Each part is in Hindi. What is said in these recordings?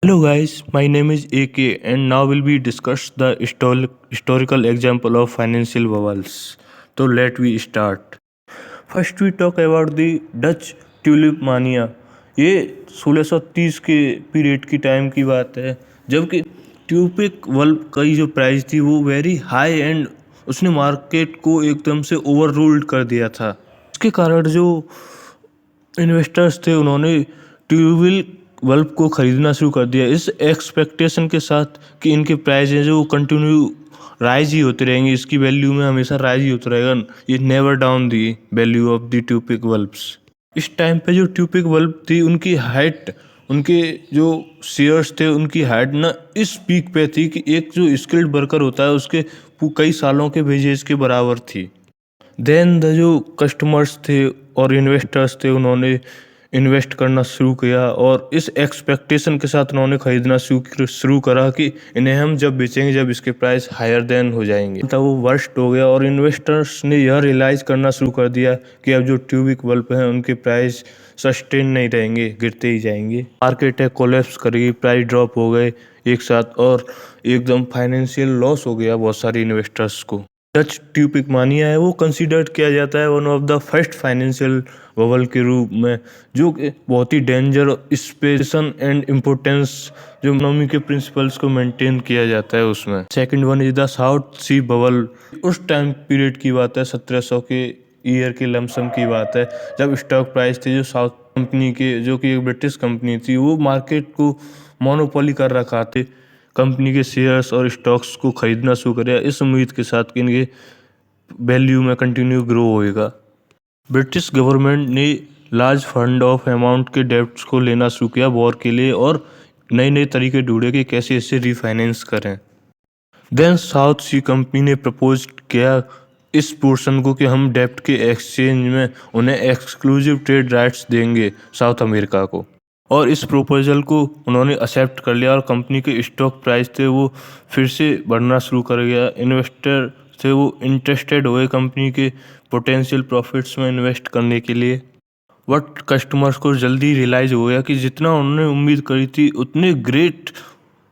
Hello guys, my name is AK and now will be discuss the historical example of financial bubbles. So let we start. First we talk about the Dutch tulip mania. ये 1630 के पीरियड की टाइम की बात है जबकि ट्यूपिक बल्ब की जो प्राइस थी वो वेरी हाई एंड उसने मार्केट को एकदम से ओवर रूल्ड कर दिया था। इसके कारण जो इन्वेस्टर्स थे उन्होंने ट्यूबवेल बल्ब को खरीदना शुरू कर दिया इस एक्सपेक्टेशन के साथ कि इनके प्राइस हैं जो वो कंटिन्यू राइज ही होते रहेंगे, इसकी वैल्यू में हमेशा राइज ही होता रहेगा, ये never down the value of the ट्यूपिक बल्ब्स। इस टाइम पे जो ट्यूपिक बल्ब थी उनकी हाइट, उनके जो शेयर्स थे उनकी हाइट ना इस पीक पे थी कि एक जो स्किल्ड वर्कर होता है उसके कई सालों के वेजेस के बराबर थी। देन द जो कस्टमर्स थे और इन्वेस्टर्स थे उन्होंने इन्वेस्ट करना शुरू किया और इस एक्सपेक्टेशन के साथ उन्होंने खरीदना शुरू करा कि इन्हें हम जब बेचेंगे जब इसके प्राइस हायर देन हो जाएंगे। तब वो वर्स्ट हो गया और इन्वेस्टर्स ने यह रियलाइज़ करना शुरू कर दिया कि अब जो ट्यूबिक बल्ब हैं उनके प्राइस सस्टेन नहीं रहेंगे, गिरते ही जाएंगे। मार्केट है कोलैप्स करेगी, प्राइस ड्रॉप हो गए एक साथ और एकदम फाइनेंशियल लॉस हो गया बहुत सारे इन्वेस्टर्स को। डच ट्यूपिक मानिया है वो कंसीडर किया जाता है one of the first financial bubble के रूप में, जो कि बहुत ही डेंजर स्पेशन एंड इम्पोर्टेंस जो इकोनॉमी के प्रिंसिपल्स को मेंटेन किया जाता है उसमें। Second one is the south sea bubble. उस टाइम पीरियड की बात है, 1700 के ईयर के लमसम की बात है, जब स्टॉक प्राइस थे जो साउथ कंपनी के, जो कि एक ब्रिटिश कंपनी थी, वो मार्केट को मोनोपोली कर रखा थे, कंपनी के शेयर्स और स्टॉक्स को खरीदना शुरू करें इस उम्मीद के साथ कि इनके वैल्यू में कंटिन्यू ग्रो होएगा। ब्रिटिश गवर्नमेंट ने लार्ज फंड ऑफ अमाउंट के डेब्ट्स को लेना शुरू किया वॉर के लिए और नए नए तरीके ढूंढे कि कैसे इसे रिफाइनेंस करें। देन साउथ सी कंपनी ने प्रपोज किया इस पोर्शन को कि हम डेब्ट के एक्सचेंज में उन्हें एक्सक्लूसिव ट्रेड राइट्स देंगे साउथ अमेरिका को, और इस प्रोपोजल को उन्होंने एक्सेप्ट कर लिया और कंपनी के स्टॉक प्राइस थे वो फिर से बढ़ना शुरू कर गया। इन्वेस्टर थे वो इंटरेस्टेड हुए कंपनी के पोटेंशियल प्रॉफिट्स में इन्वेस्ट करने के लिए, बट कस्टमर्स को जल्दी रियलाइज हो गया कि जितना उन्होंने उम्मीद करी थी उतने ग्रेट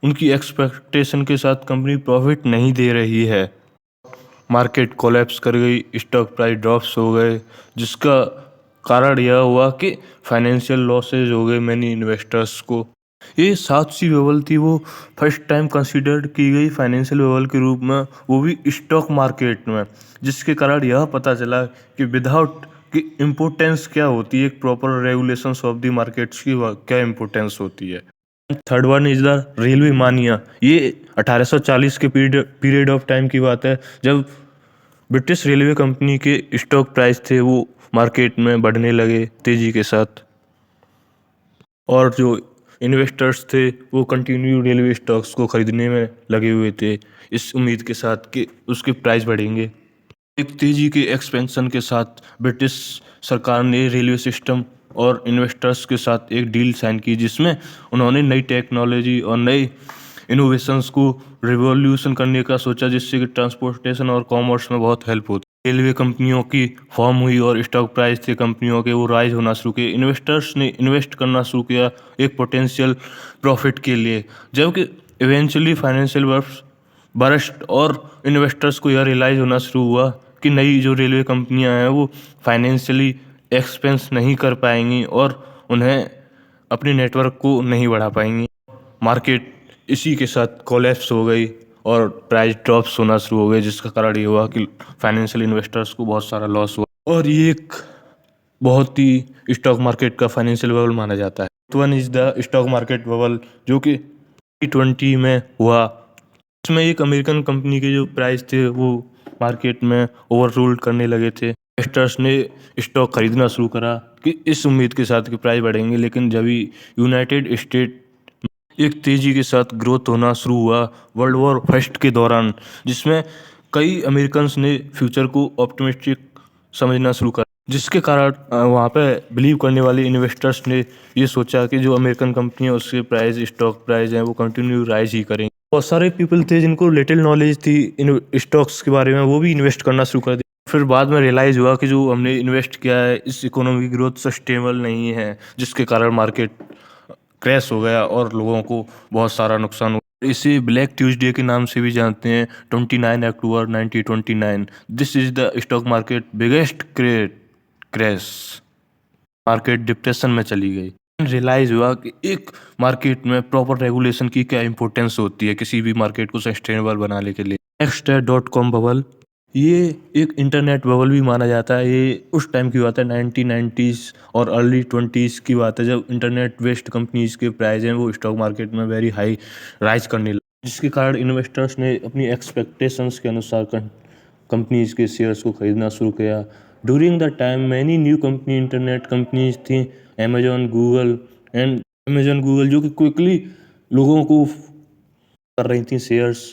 उनकी एक्सपेक्टेशन के साथ कंपनी प्रॉफिट नहीं दे रही है। मार्केट कोलैप्स कर गई, स्टॉक प्राइस ड्रॉप्स हो गए, जिसका कारण यह हुआ कि फाइनेंशियल लॉसेज हो गए मैनी इन्वेस्टर्स को। ये साउथ सी बबल थी वो फर्स्ट टाइम कंसीडर्ड की गई फाइनेंशियल बबल के रूप में, वो भी स्टॉक मार्केट में, जिसके कारण यह पता चला कि विदाउट कि इम्पोर्टेंस क्या होती है, एक proper regulations of the markets की क्या इम्पोर्टेंस होती है। Third one is the railway मानिया। ये 1840 के पीरियड ऑफ टाइम की बात है, जब ब्रिटिश रेलवे कंपनी के स्टॉक प्राइस थे वो मार्केट में बढ़ने लगे तेजी के साथ, और जो इन्वेस्टर्स थे वो कंटिन्यू रेलवे स्टॉक्स को खरीदने में लगे हुए थे इस उम्मीद के साथ कि उसके प्राइस बढ़ेंगे। एक तेजी के एक्सपेंशन के साथ ब्रिटिश सरकार ने रेलवे सिस्टम और इन्वेस्टर्स के साथ एक डील साइन की, जिसमें उन्होंने नई टेक्नोलॉजी और नई इनोवेशंस को रिवॉल्यूशन करने का सोचा, जिससे कि ट्रांसपोर्टेशन और कॉमर्स में बहुत हेल्प होती। रेलवे कंपनियों की फॉर्म हुई और स्टॉक प्राइस थे कंपनियों के वो राइज होना शुरू किए। इन्वेस्टर्स ने इन्वेस्ट करना शुरू किया एक पोटेंशियल प्रॉफिट के लिए, जबकि इवेंचुअली फाइनेंशियल बरस्ट और इन्वेस्टर्स को यह रियलाइज होना शुरू हुआ कि नई जो रेलवे कंपनियां हैं वो फाइनेंशियली एक्सपेंस नहीं कर पाएंगी और उन्हें अपने नेटवर्क को नहीं बढ़ा पाएंगी। मार्केट इसी के साथ कोलैप्स हो गई और प्राइस ड्रॉप्स होना शुरू हो गए, जिसका कारण ये हुआ कि फाइनेंशियल इन्वेस्टर्स को बहुत सारा लॉस हुआ, और ये एक बहुत ही स्टॉक मार्केट का फाइनेंशियल बबल माना जाता है। One is the stock market bubble, जो कि 2020 में हुआ। इसमें एक अमेरिकन कंपनी के जो प्राइस थे वो मार्केट में ओवर रूल्ड करने लगे थे। इन्वेस्टर्स ने स्टॉक खरीदना शुरू करा कि इस उम्मीद के साथ कि प्राइस बढ़ेंगे, लेकिन जब ही यूनाइटेड स्टेट एक तेजी के साथ ग्रोथ होना शुरू हुआ वर्ल्ड वॉर फर्स्ट के दौरान, जिसमें कई अमेरिकन्स ने फ्यूचर को ऑप्टिमिस्टिक समझना शुरू करा, जिसके कारण वहाँ पे बिलीव करने वाले इन्वेस्टर्स ने ये सोचा कि जो अमेरिकन कंपनी है उसके प्राइस, स्टॉक प्राइस हैं वो कंटिन्यू राइज ही करेंगे। बहुत सारे पीपल थे जिनको लिटिल नॉलेज थी इन स्टॉक्स के बारे में, वो भी इन्वेस्ट करना शुरू कर दिया। फिर बाद में रियलाइज़ हुआ कि जो हमने इन्वेस्ट किया है इस इकोनॉमी की ग्रोथ सस्टेनेबल नहीं है, जिसके कारण मार्केट क्रैश हो गया और लोगों को बहुत सारा नुकसान हुआ। इसे ब्लैक ट्यूसडे के नाम से भी जानते हैं। 29 अक्टूबर 1929 this is the stock market biggest crash. Market depression में चली गई। रियलाइज हुआ कि एक मार्केट में प्रॉपर रेगुलेशन की क्या इंपॉर्टेंस होती है किसी भी मार्केट को सस्टेनेबल बनाने के लिए। नेक्स्ट है डॉट कॉम बबल। ये एक इंटरनेट बबल भी माना जाता है। ये उस टाइम की बात है 1990s और अर्ली 20s की बात है जब इंटरनेट बेस्ड कंपनीज के प्राइस हैं वो स्टॉक मार्केट में वेरी हाई राइज करने लगे, जिसके कारण इन्वेस्टर्स ने अपनी एक्सपेक्टेशंस के अनुसार कंपनीज के शेयर्स को खरीदना शुरू किया। During the time many new company internet companies थी, अमेजोन गूगल जो कि क्विकली लोगों को कर रही थी शेयर्स।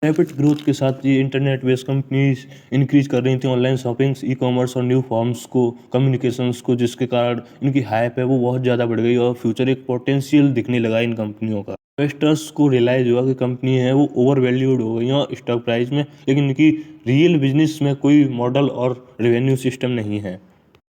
रैपिड ग्रोथ के साथ ये इंटरनेट बेस्ड कंपनीज इंक्रीज कर रही थी ऑनलाइन शॉपिंग, ई कॉमर्स और न्यू फॉर्म्स को, कम्युनिकेशंस को, जिसके कारण इनकी हाइप है वो बहुत ज़्यादा बढ़ गई और फ्यूचर एक पोटेंशियल दिखने लगा इन कंपनियों का। इन्वेस्टर्स को रियलाइज हुआ कि कंपनी है वो ओवर वैल्यूड हो गई और स्टॉक प्राइस में, लेकिन इनकी रियल बिजनेस में कोई मॉडल और रेवेन्यू सिस्टम नहीं है।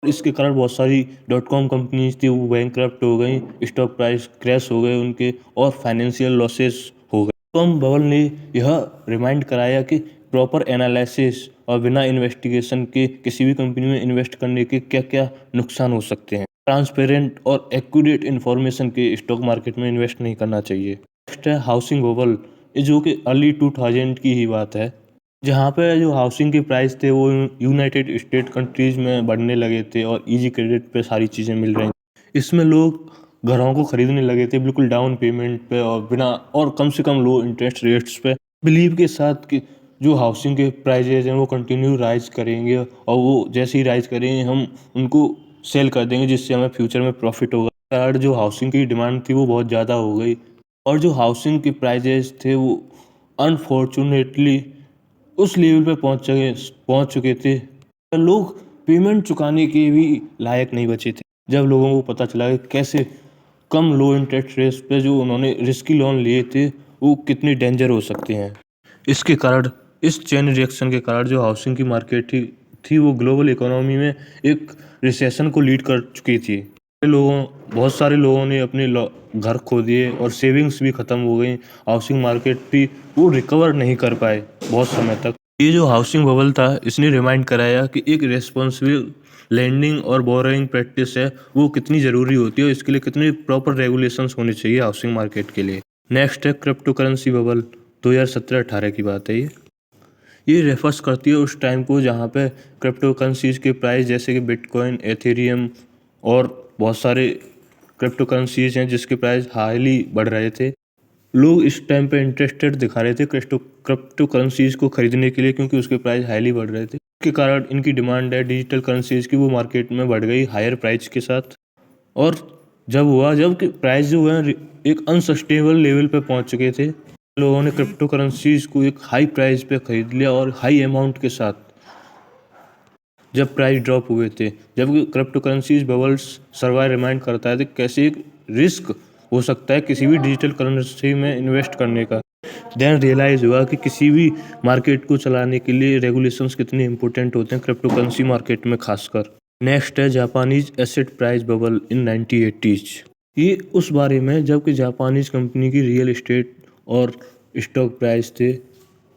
इसके कारण बहुत सारी डॉट कॉम कंपनीज थी वो बैंकरप्ट हो गई, स्टॉक प्राइस क्रैश हो गए उनके और फाइनेंशियल लॉसेस हो गए। कॉम बबल ने यह रिमाइंड कराया कि प्रॉपर एनालिसिस और बिना इन्वेस्टिगेशन के किसी भी कंपनी में इन्वेस्ट करने के क्या क्या नुकसान हो सकते हैं। ट्रांसपेरेंट और एक्यूरेट इन्फॉर्मेशन के स्टॉक मार्केट में इन्वेस्ट नहीं करना चाहिए। नेक्स्ट है हाउसिंग बबल, जो कि अर्ली 2000 की ही बात है, जहाँ पे जो हाउसिंग के प्राइस थे वो यूनाइटेड स्टेट कंट्रीज में बढ़ने लगे थे और इजी क्रेडिट पे सारी चीज़ें मिल रही। इसमें लोग घरों को खरीदने लगे थे बिल्कुल डाउन पेमेंट पे और बिना और कम से कम लो इंटरेस्ट रेट्स पे, बिलीव के साथ कि जो हाउसिंग के प्राइजेज हैं वो कंटिन्यू राइज करेंगे और वो जैसे ही राइज करेंगे हम उनको सेल कर देंगे जिससे हमें फ्यूचर में प्रॉफिट होगा। कारण जो हाउसिंग की डिमांड थी वो बहुत ज़्यादा हो गई और जो हाउसिंग के प्राइजेज थे वो अनफॉर्चुनेटली उस लेवल पे पहुंच चुके थे लोग पेमेंट चुकाने के भी लायक नहीं बचे थे। जब लोगों को पता चला कि कैसे कम लो इंटरेस्ट रेट पे जो उन्होंने रिस्की लोन लिए थे वो कितने डेंजर हो सकते हैं। इसके कारण इस चेन रिएक्शन के कारण जो हाउसिंग की मार्केट थी वो ग्लोबल इकोनॉमी में एक रिसेशन को लीड कर चुकी थी। बहुत सारे लोगों ने अपने घर खो दिए और सेविंग्स भी ख़त्म हो गई। हाउसिंग मार्केट भी वो रिकवर नहीं कर पाए बहुत समय तक। ये जो हाउसिंग बबल था इसने रिमाइंड कराया कि एक रेस्पॉन्सिबल लैंडिंग और बोरोइंग प्रैक्टिस है वो कितनी ज़रूरी होती है और इसके लिए कितने प्रॉपर रेगुलेशंस होने चाहिए हाउसिंग मार्केट के लिए। नेक्स्ट है क्रिप्टो करेंसी बबल, 2017-18 की बात है ये रेफर्स करती है उस टाइम को जहाँ पे क्रिप्टो करेंसीज के प्राइस जैसे कि बिटकॉइन, एथेरियम और बहुत सारे क्रिप्टो करेंसीज हैं जिसके प्राइस हाईली बढ़ रहे थे। लोग इस टाइम पे इंटरेस्टेड दिखा रहे थे क्रिप्टो करेंसीज को खरीदने के लिए क्योंकि उसके प्राइस हाईली बढ़ रहे थे। इसके कारण इनकी डिमांड है डिजिटल करेंसीज की वो मार्केट में बढ़ गई हायर प्राइस के साथ। और जब प्राइस जो है एक अनसस्टेनेबल लेवल पे पहुंच चुके थे, लोगों ने क्रिप्टो करेंसीज को एक हाई प्राइस पे खरीद लिया और हाई अमाउंट के साथ जब प्राइस ड्रॉप हुए थे। जबकि crypto currencies bubbles survive remind करता है कि कैसे एक रिस्क हो सकता है किसी भी डिजिटल करेंसी में इन्वेस्ट करने का। देन रियलाइज हुआ कि किसी भी मार्केट को चलाने के लिए रेगुलेशंस कितने इंपॉर्टेंट होते हैं क्रिप्टो करेंसी मार्केट में खासकर। नेक्स्ट है Japanese asset price bubble in 1980s। ये उस बारे में जबकि जापानीज कंपनी की रियल एस्टेट और स्टॉक प्राइस थे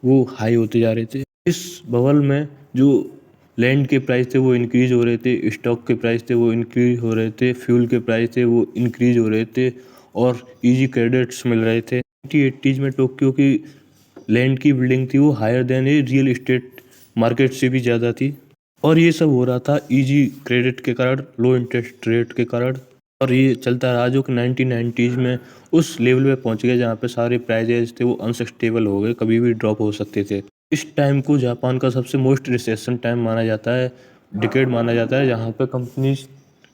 वो हाई होते जा रहे थे। इस बबल में जो लैंड के प्राइस थे वो इंक्रीज हो रहे थे, स्टॉक के प्राइस थे वो इंक्रीज हो रहे थे, फ्यूल के प्राइस थे वो इंक्रीज हो रहे थे और इजी क्रेडिट्स मिल रहे थे। 1980s में टोक्यो की लैंड की बिल्डिंग थी वो higher than a real estate market से भी ज़्यादा थी और ये सब हो रहा था इजी क्रेडिट के कारण, लो इंटरेस्ट रेट के कारण। और ये चलता रहा जो कि 1990s में उस लेवल पे पहुंच गया जहाँ पे सारे प्राइजेज थे वो अनसस्टेबल हो गए, कभी भी ड्रॉप हो सकते थे। इस टाइम को जापान का सबसे मोस्ट रिसेशन टाइम माना जाता है, डिकेड माना जाता है, जहाँ पे कंपनीज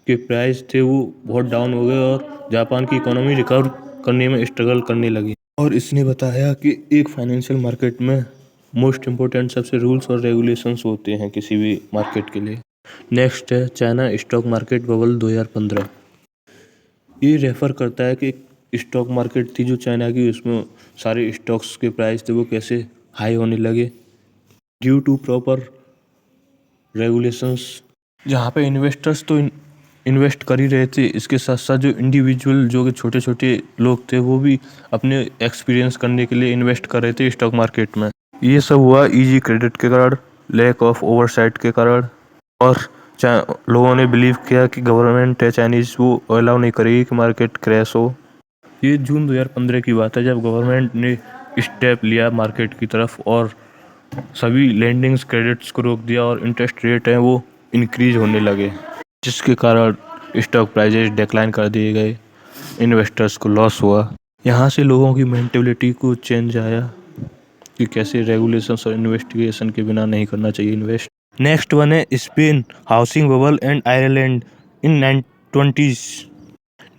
के प्राइस थे वो बहुत डाउन हो गए और जापान की इकोनॉमी रिकवर करने में स्ट्रगल करने लगी। और इसने बताया कि एक फाइनेंशियल मार्केट में मोस्ट इम्पोर्टेंट सबसे रूल्स और रेगुलेशंस होते हैं किसी भी मार्केट के लिए। नेक्स्ट है चाइना स्टॉक मार्केट बबल 2015। ये रेफर करता है कि स्टॉक मार्केट थी जो चाइना की, उसमें सारे स्टॉक्स के प्राइस थे वो कैसे हाई होने लगे ड्यू टू प्रॉपर रेगुलेशंस, जहाँ पे इन्वेस्टर्स तो इन्वेस्ट कर ही रहे थे, इसके साथ साथ जो इंडिविजुअल जो कि छोटे छोटे लोग थे वो भी अपने एक्सपीरियंस करने के लिए इन्वेस्ट कर रहे थे स्टॉक मार्केट में। ये सब हुआ इजी क्रेडिट के कारण, लैक ऑफ ओवरसाइट के कारण, और लोगों ने बिलीव किया कि गवर्नमेंट है चाइनीज वो अलाउ नहीं करेगी कि मार्केट क्रैश हो। ये जून 2015 की बात है जब गवर्नमेंट ने स्टेप लिया मार्केट की तरफ और सभी लैंडिंग्स क्रेडिट्स को रोक दिया और इंटरेस्ट रेट है वो इंक्रीज होने लगे, जिसके कारण स्टॉक प्राइजेस डिक्लाइन कर दिए गए, इन्वेस्टर्स को लॉस हुआ। यहाँ से लोगों की मेंटेलिटी को चेंज आया कि कैसे रेगुलेशंस और इन्वेस्टिगेशन के बिना नहीं करना चाहिए इन्वेस्ट। नेक्स्ट वन है Spain housing bubble and Ireland in 1920s।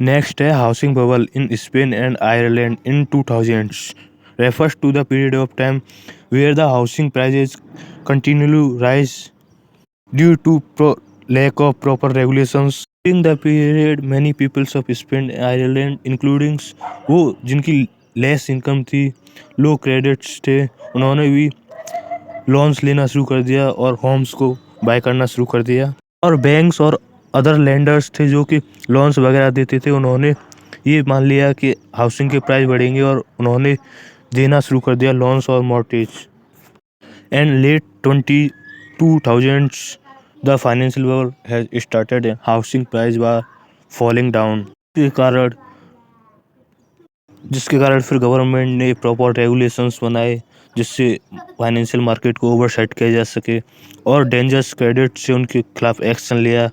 Next है housing bubble in Spain and Ireland in 2000s refers to the period of time where the housing prices continually rise due to lack of proper regulations. During the period, many peoples of Spain and Ireland, including वो जिनकी लेस इनकम थी, लो क्रेडिट्स थे, उन्होंने भी लोन्स लेना शुरू कर दिया और होम्स को बाय करना शुरू कर दिया। और बैंक्स और अदर लेंडर्स थे जो कि लोन्स वगैरह देते थे, उन्होंने ये मान लिया कि हाउसिंग के प्राइस बढ़ेंगे और उन्होंने देना शुरू कर दिया लोन्स और mortgage. And let 2000s the financial bubble has started, housing price were falling down, जिसके कारण फिर गवर्नमेंट ने प्रॉपर रेगुलेशंस बनाए जिससे फाइनेंशियल मार्केट को ओवरसेट किया जा सके और डेंजरस क्रेडिट से उनके खिलाफ एक्शन लिया